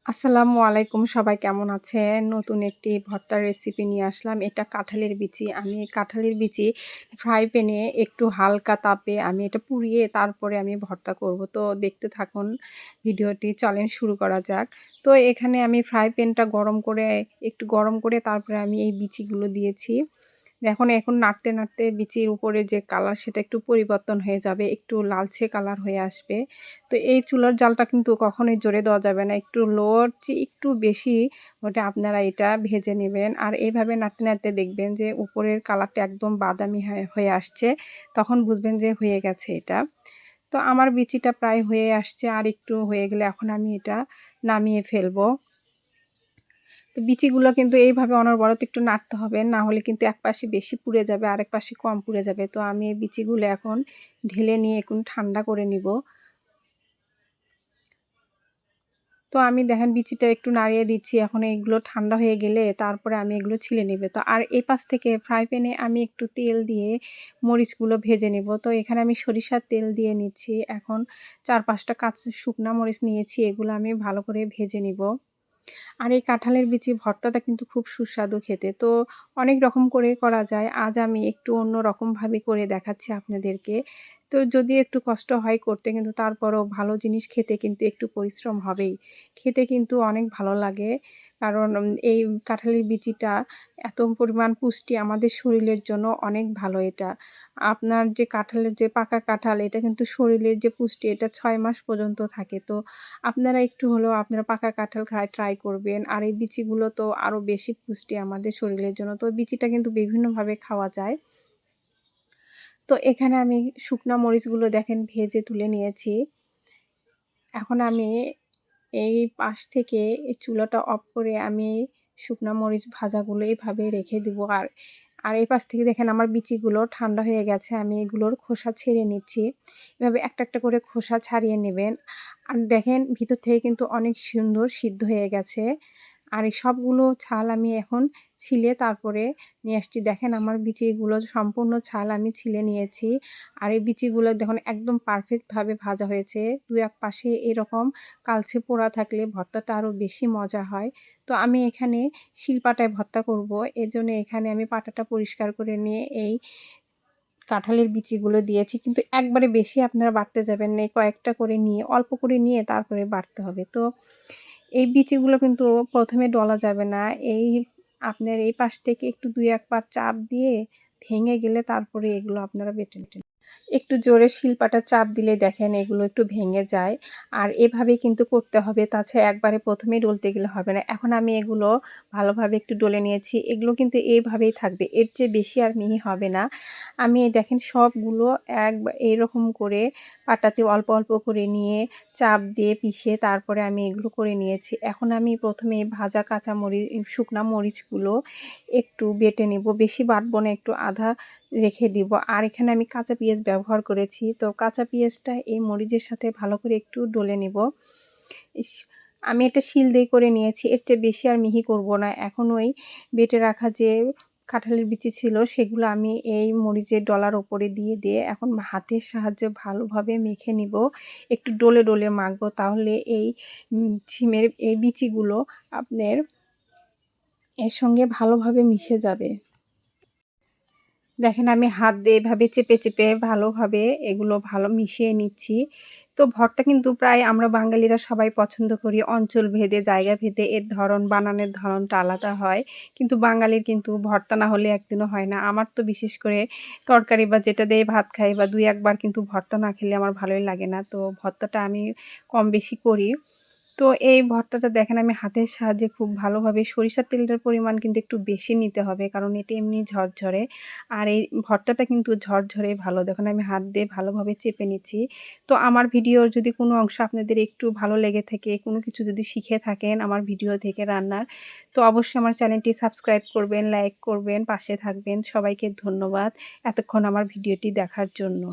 আসসালামু আলাইকুম, সবাই কেমন আছেন? নতুন একটি ভর্তার রেসিপি নিয়ে আসলাম। এটা কাঁঠালের বিচি। আমি কাঁঠালের বিচি ফ্রাই প্যানে একটু হালকা তাপে আমি এটা পুড়িয়ে তারপরে আমি ভর্তা করব। তো দেখতে থাকুন ভিডিওটি। চলেন শুরু করা যাক। তো এখানে আমি ফ্রাই প্যানটা একটু গরম করে তারপরে আমি এই বিচিগুলো দিয়েছি। এখন নাড়তে বিচির উপরে যে কালার সেটা একটু পরিবর্তন হয়ে যাবে। একটু লালচে কালার হয়ে আসবে। তো এই চুলার জালটা কিন্তু কখনোই জোরে দেওয়া যাবে না। একটু লোর চেয়ে একটু বেশি ওটা আপনারা এটা ভেজে নেবেন। আর এভাবে নাড়তে দেখবেন যে উপরের কালারটা একদম বাদামি হয়ে আসছে। তখন বুঝবেন যে হয়ে গেছে এটা। তো আমার বিচিটা প্রায় হয়ে আসছে। আর একটু হয়ে গেলে এখন আমি এটা নামিয়ে ফেলবো। তো বিচিগুলো কিন্তু এইভাবে অনবরত একটু নাড়তে হবে। না হলে কিন্তু এক পাশে বেশি পুড়ে যাবে, আরেক পাশে কম পুড়ে যাবে। তো আমি এই বিচিগুলো এখন ঢেলে নিয়ে এখন ঠান্ডা করে নিব। তো আমি দেখেন বিচিটা একটু নাড়িয়ে দিচ্ছি। এখন এগুলো ঠান্ডা হয়ে গেলে তারপরে আমি এগুলো ছিলে নেব। তো আর এপাশ থেকে ফ্রাই প্যানে আমি একটু তেল দিয়ে মরিচগুলো ভেজে নেব। তো এখানে আমি সরিষার তেল দিয়ে নিচ্ছি। এখন ৪-৫ টা শুকনা মরিচ নিয়েছি। এগুলো আমি ভালো করে ভেজে নিব। আর এই কাঁঠালের বিচি ভর্তাটা কিন্তু খুব সুস্বাদু খেতে। তো অনেক রকম করে করা যায়। আজ আমি একটু অন্য রকমভাবে করে দেখাচ্ছি আপনাদেরকে। তো যদিও একটু কষ্ট হয় করতে, কিন্তু তারপরও ভালো জিনিস খেতে কিন্তু একটু পরিশ্রম হবেই। খেতে কিন্তু অনেক ভালো লাগে। কারণ এই কাঁঠালের বিচিটা এত পরিমাণ পুষ্টি, আমাদের শরীরের জন্য অনেক ভালো এটা। আপনার যে কাঁঠালের যে পাকা কাঁঠাল, এটা কিন্তু শরীরের যে পুষ্টি এটা ৬ মাস পর্যন্ত থাকে। তো আপনারা একটু হলেও আপনারা পাকা কাঁঠাল ট্রাই করবেন। আর এই বিচিগুলো তো আরও বেশি পুষ্টি আমাদের শরীরের জন্য। তো বিচিটা কিন্তু বিভিন্নভাবে খাওয়া যায়। তো এখানে আমি শুকনা মরিচগুলো দেখেন ভেজে তুলে নিয়েছি। এখন আমি এই পাশ থেকে এই চুলাটা অফ করে আমি শুকনা মরিচ ভাজাগুলো এভাবে রেখে দিব। আর এই পাশ থেকে দেখেন আমার বিচিগুলো ঠান্ডা হয়ে গেছে। আমি এগুলোর খোসা ছেড়ে নিচ্ছি। এভাবে একটা করে খোসা ছাড়িয়ে নেবেন। আর দেখেন ভিতর থেকে কিন্তু অনেক সুন্দর সিদ্ধ হয়ে গেছে। আর এই সবগুলো ছাল আমি এখন ছিলে তারপরে নিয়ে আসছি। দেখেন আমার বিচিগুলো সম্পূর্ণ ছাল আমি ছিলে নিয়েছি। আর এই বিচিগুলো দেখুন একদম পারফেক্টভাবে ভাজা হয়েছে। ২-১ পাশে এরকম কালচে পোড়া থাকলে ভর্তাটা আরও বেশি মজা হয়। তো আমি এখানে শিলপাটায় ভর্তা করব। এজন্য এখানে আমি পাটাটা পরিষ্কার করে নিয়ে এই কাঁঠালের বিচিগুলো দিয়েছি। কিন্তু একবারে বেশি আপনারা বাটতে যাবেন না। কয়েকটা করে নিয়ে অল্প করে নিয়ে তারপরে বাটতে হবে। তো এই বিচিগুলো কিন্তু ১ম এ ডলা যাবে না। আপনার এই পাশ থেকে একটু ২-১ বার চাপ দিয়ে ভেঙে গেলে তারপরে এগুলো আপনারা বেটে নিন। একটু জোরে শিলপাটা চাপ দিলে দেখেন এগুলো একটু ভেঙে যায়। আর এভাবেই কিন্তু করতে হবে। তাছাড়া একবারে ১ম এই ডলতে গেলে হবে না। এখন আমি এগুলো ভালোভাবে একটু ডলে নিয়েছি। এগুলো কিন্তু এইভাবেই থাকবে। এর চেয়ে বেশি আর মিহি হবে না। আমি দেখেন সবগুলো এইরকম করে পাটাতে অল্প করে নিয়ে চাপ দিয়ে পিষে তারপরে আমি এগুলো করে নিয়েছি। এখন আমি ১ম এ ভাজা শুকনা মরিচগুলো একটু বেটে নেব। বেশি বাটবো না, একটু আধা রেখে দিব। আর এখানে আমি কাঁচা পেঁয়াজ ব্যবহার করেছি। তো কাঁচা পেঁয়াজটা এই মরিচের সাথে ভালো করে একটু ডলে নিব। ইস আমি এটা শিল দিয়ে করে নিয়েছি। এর চেয়ে বেশি আর মিহি করব না। এখন ওই বেটে রাখা যে কাঁঠালের বিচি ছিল সেগুলো আমি এই মরিচের ডলার উপরে দিয়ে এখন হাতের সাহায্যে ভালোভাবে মেখে নিব। একটু ডলে মাখবো, তাহলে এই সিমের এই বিচিগুলো আপনার এর সঙ্গে ভালোভাবে মিশে যাবে। দেখেন আমি হাত দিয়ে এভাবে চেপে ভালোভাবে এগুলো ভালো মিশিয়ে নিচ্ছি। তো ভর্তা কিন্তু প্রায় আমরা বাঙালিরা সবাই পছন্দ করি। অঞ্চল ভেদে, জায়গা ভেদে এর ধরন, বানানের ধরনটা আলাদা হয়। কিন্তু বাঙালির কিন্তু ভর্তা না হলে একদিনও হয় না। আমার তো বিশেষ করে তরকারি বা যেটা দিয়ে ভাত খাই বা ২-১ বার কিন্তু ভর্তা না খেলে আমার ভালোই লাগে না। তো ভর্তাটা আমি কম বেশি করি। তো এই ভর্তাটা দেখেন আমি হাতের সাহায্যে খুব ভালোভাবে, সরিষার তেলটার পরিমাণ কিন্তু একটু বেশি নিতে হবে, কারণ এটা এমনি ঝরঝরে। আর এই ভর্তাটা কিন্তু ঝরঝরে ভালো। দেখুন আমি হাত দিয়ে ভালোভাবে চেপে নিচ্ছি। তো আমার ভিডিওর যদি কোনো অংশ আপনাদের একটু ভালো লেগে থাকে, কোনো কিছু যদি শিখে থাকেন আমার ভিডিও থেকে রান্নার, তো অবশ্যই আমার চ্যানেলটি সাবস্ক্রাইব করবেন, লাইক করবেন, পাশে থাকবেন। সবাইকে ধন্যবাদ এতক্ষণ আমার ভিডিওটি দেখার জন্য।